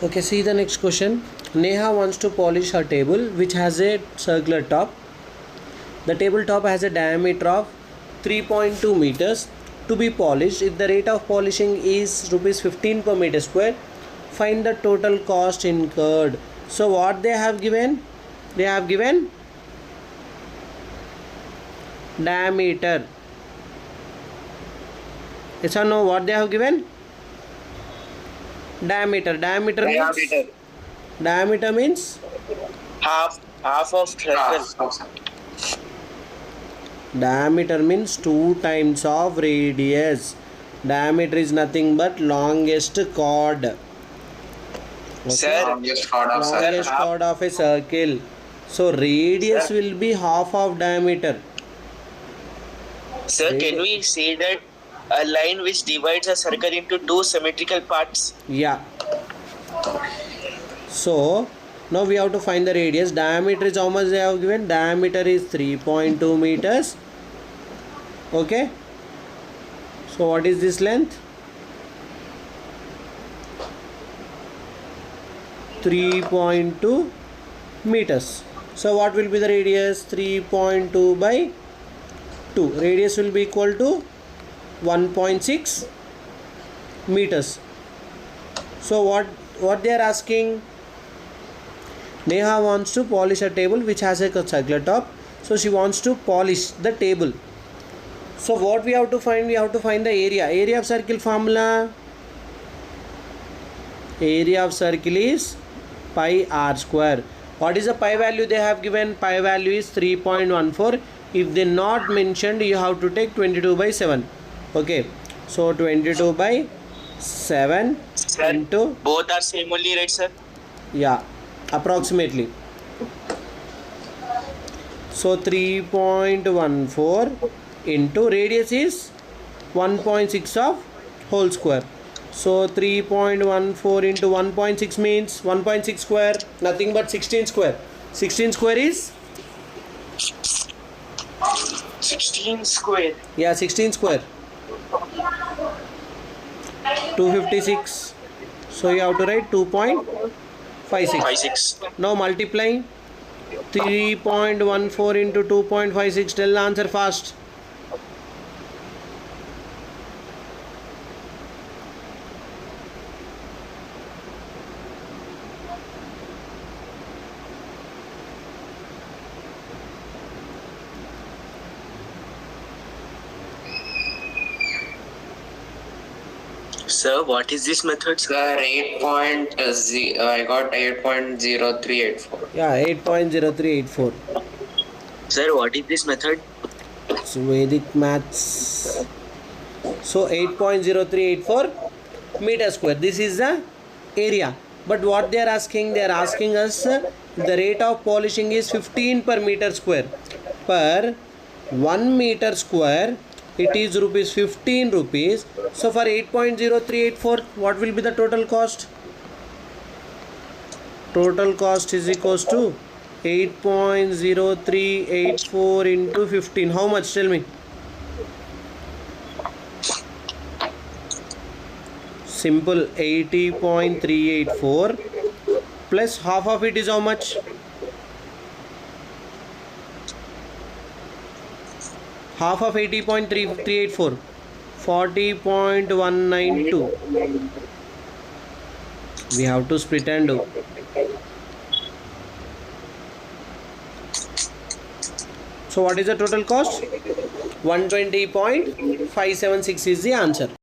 Okay, see the next question. Neha wants to polish her table which has a circular top. The tabletop has a diameter of 3.2 meters. To be polished, if the rate of polishing is rupees 15 per meter square, find the total cost incurred. So what they have given? They have given diameter. Yes or no? What they have given? Diameter. Diameter means half of circle. Diameter means 2 times of radius. Diameter is nothing but longest chord. Okay? Sir, Longest chord of a circle. So radius will be half of diameter. Sir, can we say that a line which divides a circle into two symmetrical parts? Yeah. So now we have to find the radius. Diameter is how much they have given? Diameter is 3.2 meters. Okay. So what is this length? 3.2 meters. So what will be the radius? 3.2 by 2. Radius will be equal to 1.6 meters. So what they are asking? Neha wants to polish a table which has a circular top. So she wants to polish the table. So what we have to find? We have to find the area. Area of circle formula. Area of circle is pi r square. What is the pi value they have given? Pi value is 3.14. If they not mentioned, you have to take 22 by 7. Okay. So 22 by 7 Sir, into, both are same only, right, sir? yeah, approximately. So 3.14 into radius is 1.6 of whole square. So 3.14 into 1.6 means 1.6 square, nothing but 16 square. 16 square is? 16 square. Yeah, 16 square. 256. So you have to write 2.56. 56. Now multiplying 3.14 into 2.56. Tell the answer fast. Sir, what is this method? Sir, I got 8.0384. Yeah, 8.0384. Sir, what is this method? So Vedic maths. So 8.0384 meter square. This is the area. But what they are asking? They are asking us the rate of polishing is 15 per meter square. Per 1 meter square, it is rupees 15 rupees. So for 8.0384, what will be the total cost? Total cost is equals to 8.0384 into 15. How much? Tell me. Simple. 80.384 plus half of it is how much? Half of 80.384. 40.192. We have to split and do. So what is the total cost? 120.576 is the answer.